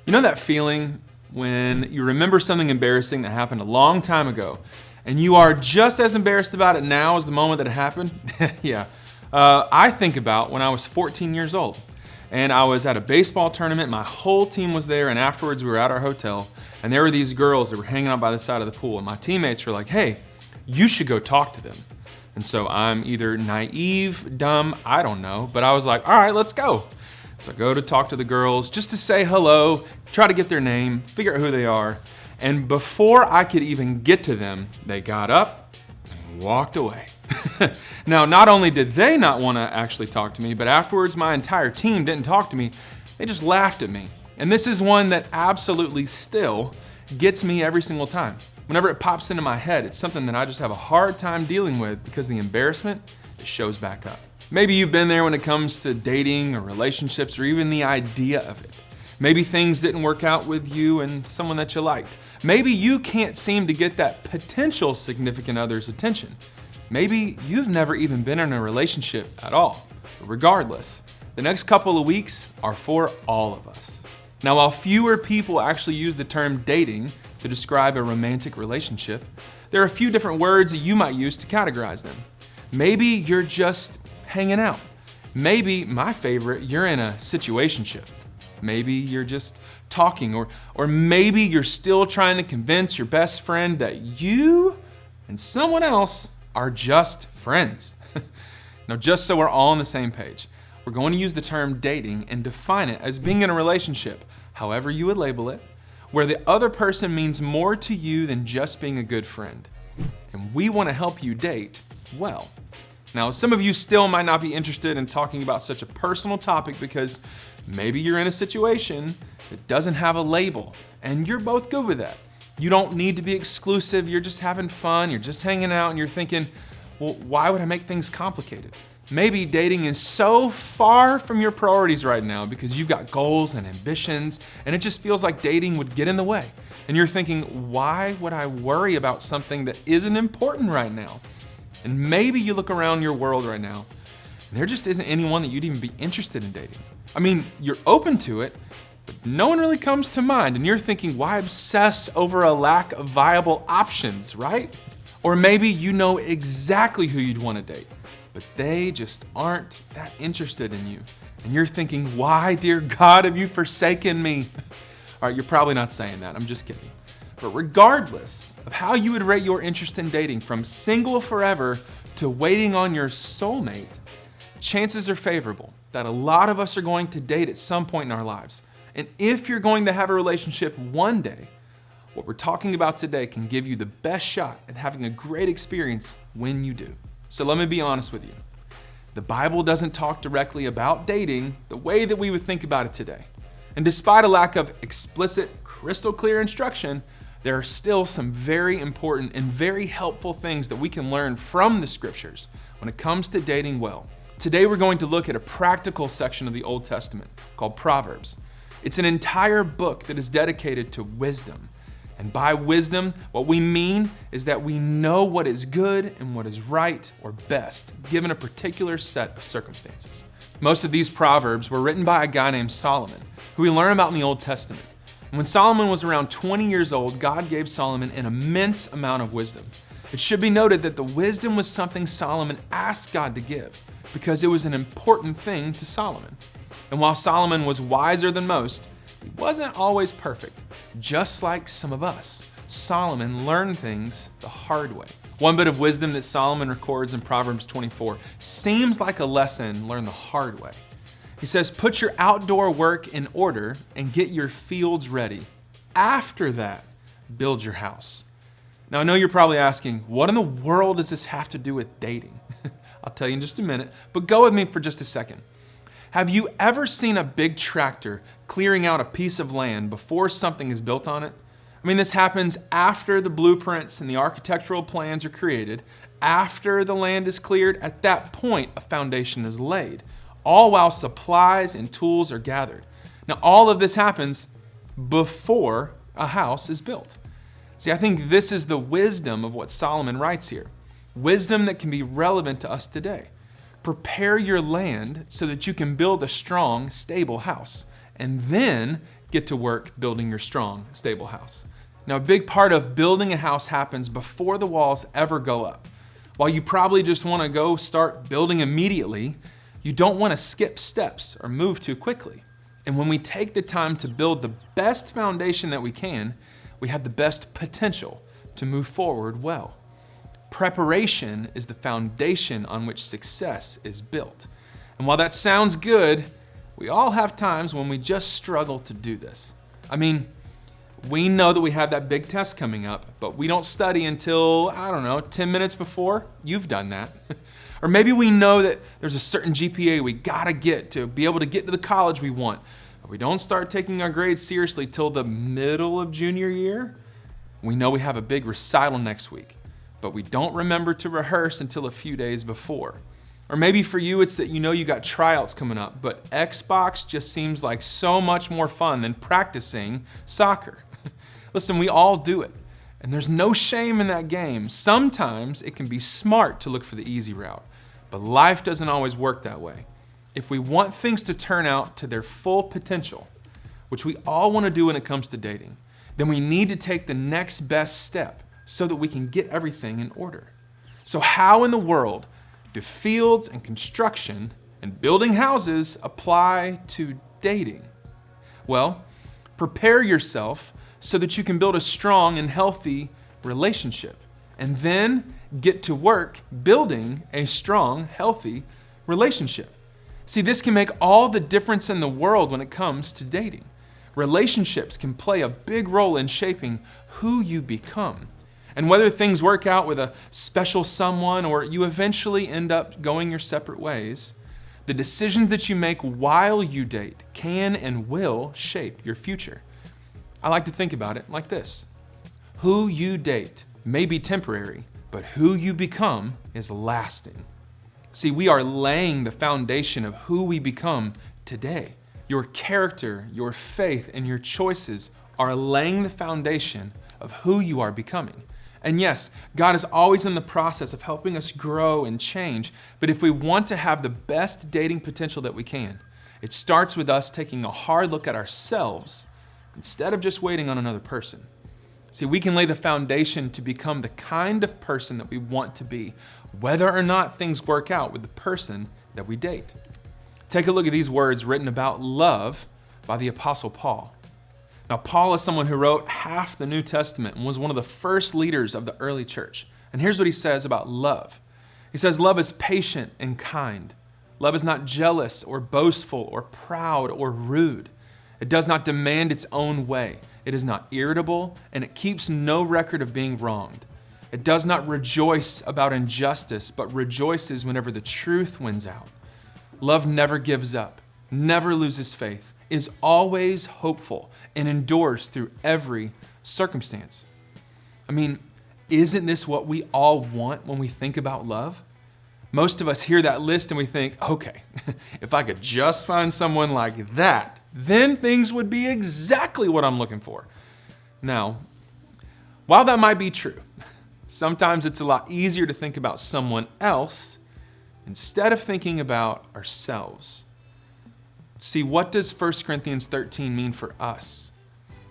You know that feeling when you remember something embarrassing that happened a long time ago, and you are just as embarrassed about it now as the moment that it happened? Yeah. I think about when I was 14 years old, and I was at a baseball tournament. My whole team was there, and afterwards we were at our hotel, and there were these girls that were hanging out by the side of the pool, and my teammates were like, "Hey, you should go talk to them." And so I'm either naive, dumb, I don't know, but I was like, all right, let's go. So I go to talk to the girls just to say hello, try to get their name, figure out who they are. And before I could even get to them, they got up and walked away. Now, not only did they not want to actually talk to me, but afterwards my entire team didn't talk to me. They just laughed at me. And this is one that absolutely still gets me every single time. Whenever it pops into my head, it's something that I just have a hard time dealing with because the embarrassment, it shows back up. Maybe you've been there when it comes to dating or relationships or even the idea of it. Maybe things didn't work out with you and someone that you liked. Maybe you can't seem to get that potential significant other's attention. Maybe you've never even been in a relationship at all. Regardless, the next couple of weeks are for all of us. Now, while fewer people actually use the term dating to describe a romantic relationship, there are a few different words that you might use to categorize them. Maybe you're just hanging out. Maybe, my favorite, you're in a situationship. Maybe you're just talking, or maybe you're still trying to convince your best friend that you and someone else are just friends. Now, just so we're all on the same page, we're going to use the term dating and define it as being in a relationship, however you would label it, where the other person means more to you than just being a good friend. And we want to help you date well. Now, some of you still might not be interested in talking about such a personal topic because maybe you're in a situation that doesn't have a label, and you're both good with that. You don't need to be exclusive, you're just having fun, you're just hanging out, and you're thinking, well, why would I make things complicated? Maybe dating is so far from your priorities right now because you've got goals and ambitions, and it just feels like dating would get in the way. And you're thinking, why would I worry about something that isn't important right now? And maybe you look around your world right now, and there just isn't anyone that you'd even be interested in dating. I mean, you're open to it, but no one really comes to mind, and you're thinking, why obsess over a lack of viable options, right? Or maybe you know exactly who you'd want to date, but they just aren't that interested in you. And you're thinking, why, dear God, have you forsaken me? All right, you're probably not saying that, I'm just kidding. But regardless of how you would rate your interest in dating, from single forever to waiting on your soulmate, chances are favorable that a lot of us are going to date at some point in our lives. And if you're going to have a relationship one day, what we're talking about today can give you the best shot at having a great experience when you do. So let me be honest with you. The Bible doesn't talk directly about dating the way that we would think about it today. And despite a lack of explicit, crystal clear instruction, there are still some very important and very helpful things that we can learn from the scriptures when it comes to dating well. Today we're going to look at a practical section of the Old Testament called Proverbs. It's an entire book that is dedicated to wisdom. And by wisdom, what we mean is that we know what is good and what is right or best, given a particular set of circumstances. Most of these Proverbs were written by a guy named Solomon, who we learn about in the Old Testament. When Solomon was around 20 years old, God gave Solomon an immense amount of wisdom. It should be noted that the wisdom was something Solomon asked God to give because it was an important thing to Solomon. And while Solomon was wiser than most, he wasn't always perfect. Just like some of us, Solomon learned things the hard way. One bit of wisdom that Solomon records in Proverbs 24 seems like a lesson learned the hard way. He says, put your outdoor work in order and get your fields ready. After that, build your house. Now, I know you're probably asking, what in the world does this have to do with dating? I'll tell you in just a minute, but go with me for just a second. Have you ever seen a big tractor clearing out a piece of land before something is built on it? I mean, this happens after the blueprints and the architectural plans are created. After the land is cleared, at that point, a foundation is laid, all while supplies and tools are gathered. Now, all of this happens before a house is built. See, I think this is the wisdom of what Solomon writes here. Wisdom that can be relevant to us today. Prepare your land so that you can build a strong, stable house. And then get to work building your strong, stable house. Now, a big part of building a house happens before the walls ever go up. While you probably just want to go start building immediately, you don't want to skip steps or move too quickly. And when we take the time to build the best foundation that we can, we have the best potential to move forward well. Preparation is the foundation on which success is built. And while that sounds good, we all have times when we just struggle to do this. I mean, we know that we have that big test coming up, but we don't study until, 10 minutes before. You've done that. Or maybe we know that there's a certain GPA we gotta get to be able to get to the college we want, but we don't start taking our grades seriously till the middle of junior year. We know we have a big recital next week, but we don't remember to rehearse until a few days before. Or maybe for you, it's that you know you got tryouts coming up, but Xbox just seems like so much more fun than practicing soccer. Listen, we all do it, and there's no shame in that game. Sometimes it can be smart to look for the easy route, but life doesn't always work that way. If we want things to turn out to their full potential, which we all want to do when it comes to dating, then we need to take the next best step so that we can get everything in order. So how in the world do fields and construction and building houses apply to dating? Well, prepare yourself so that you can build a strong and healthy relationship, and then get to work building a strong, healthy relationship. See, this can make all the difference in the world when it comes to dating. Relationships can play a big role in shaping who you become. And whether things work out with a special someone or you eventually end up going your separate ways, the decisions that you make while you date can and will shape your future. I like to think about it like this. Who you date may be temporary, but who you become is lasting. See, we are laying the foundation of who we become today. Your character, your faith, and your choices are laying the foundation of who you are becoming. And yes, God is always in the process of helping us grow and change, but if we want to have the best dating potential that we can, it starts with us taking a hard look at ourselves instead of just waiting on another person. See, we can lay the foundation to become the kind of person that we want to be, whether or not things work out with the person that we date. Take a look at these words written about love by the Apostle Paul. Now, Paul is someone who wrote half the New Testament and was one of the first leaders of the early church. And here's what he says about love. He says, love is patient and kind. Love is not jealous or boastful or proud or rude. It does not demand its own way. It is not irritable, and it keeps no record of being wronged. It does not rejoice about injustice, but rejoices whenever the truth wins out. Love never gives up, never loses faith, is always hopeful, and endures through every circumstance. I mean, isn't this what we all want when we think about love? Most of us hear that list and we think, okay, if I could just find someone like that, then things would be exactly what I'm looking for. Now, while that might be true, sometimes it's a lot easier to think about someone else instead of thinking about ourselves. See, what does 1 Corinthians 13 mean for us?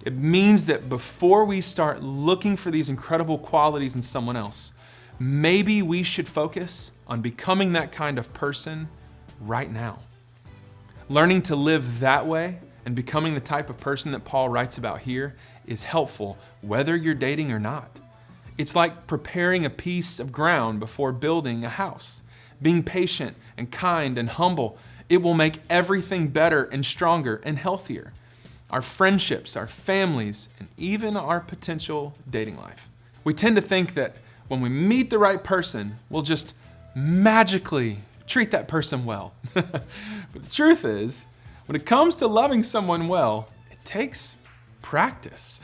It means that before we start looking for these incredible qualities in someone else, maybe we should focus on becoming that kind of person right now. Learning to live that way and becoming the type of person that Paul writes about here is helpful whether you're dating or not. It's like preparing a piece of ground before building a house. Being patient and kind and humble, it will make everything better and stronger and healthier. Our friendships, our families, and even our potential dating life. We tend to think that when we meet the right person, we'll just magically treat that person well. But the truth is, when it comes to loving someone well, it takes practice.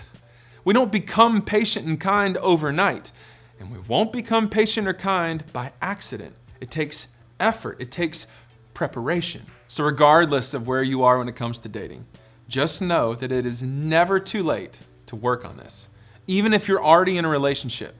We don't become patient and kind overnight, and we won't become patient or kind by accident. It takes effort. It takes preparation. So regardless of where you are when it comes to dating, just know that it is never too late to work on this. Even if you're already in a relationship,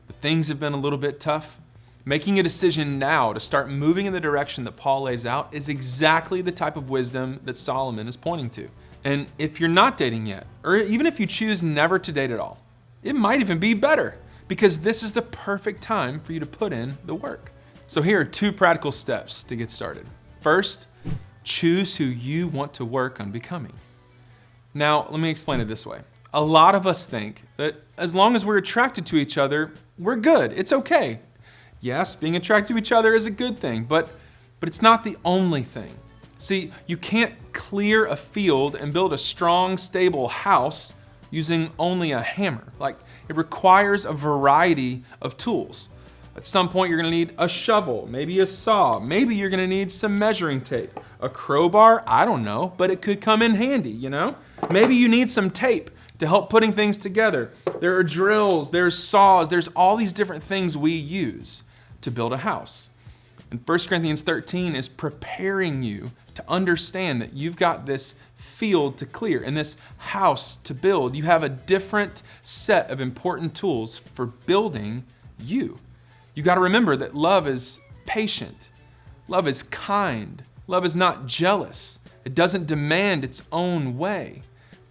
but things have been a little bit tough, making a decision now to start moving in the direction that Paul lays out is exactly the type of wisdom that Solomon is pointing to. And if you're not dating yet, or even if you choose never to date at all, it might even be better because this is the perfect time for you to put in the work. So here are 2 practical steps to get started. First, choose who you want to work on becoming. Now, let me explain it this way. A lot of us think that as long as we're attracted to each other, we're good. It's okay. Yes, being attracted to each other is a good thing, but it's not the only thing. See, you can't clear a field and build a strong, stable house using only a hammer. Like, it requires a variety of tools. At some point, you're gonna need a shovel, maybe a saw, maybe you're gonna need some measuring tape. A crowbar, I don't know, but it could come in handy, you know? Maybe you need some tape to help putting things together. There are drills, there's saws, there's all these different things we use to build a house. And 1 Corinthians 13 is preparing you to understand that you've got this field to clear and this house to build. You have a different set of important tools for building you. You got to remember that love is patient. Love is kind. Love is not jealous. It doesn't demand its own way.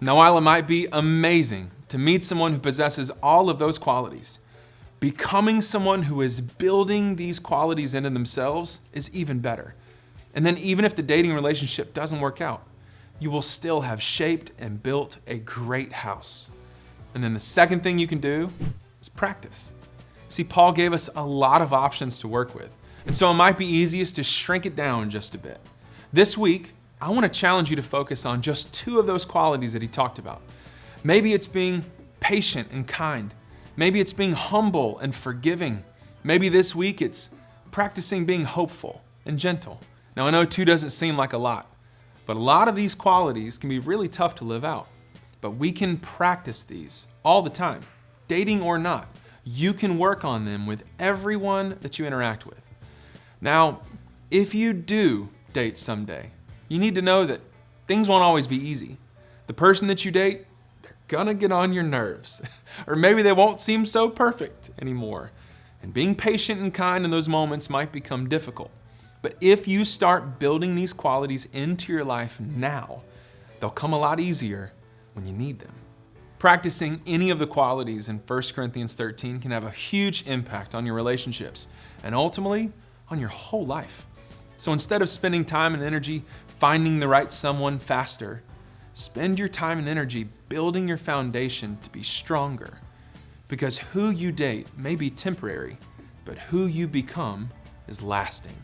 Now, while it might be amazing to meet someone who possesses all of those qualities, becoming someone who is building these qualities into themselves is even better. And then even if the dating relationship doesn't work out, you will still have shaped and built a great house. And then the second thing you can do is practice. See, Paul gave us a lot of options to work with, and so it might be easiest to shrink it down just a bit. This week, I want to challenge you to focus on just 2 of those qualities that he talked about. Maybe it's being patient and kind. Maybe it's being humble and forgiving. Maybe this week it's practicing being hopeful and gentle. Now, I know 2 doesn't seem like a lot, but a lot of these qualities can be really tough to live out. But we can practice these all the time, dating or not. You can work on them with everyone that you interact with. Now, if you do date someday, you need to know that things won't always be easy. The person that you date, they're gonna get on your nerves. Or maybe they won't seem so perfect anymore. And being patient and kind in those moments might become difficult. But if you start building these qualities into your life now, they'll come a lot easier when you need them. Practicing any of the qualities in 1 Corinthians 13 can have a huge impact on your relationships and ultimately on your whole life. So instead of spending time and energy finding the right someone faster, spend your time and energy building your foundation to be stronger. Because who you date may be temporary, but who you become is lasting.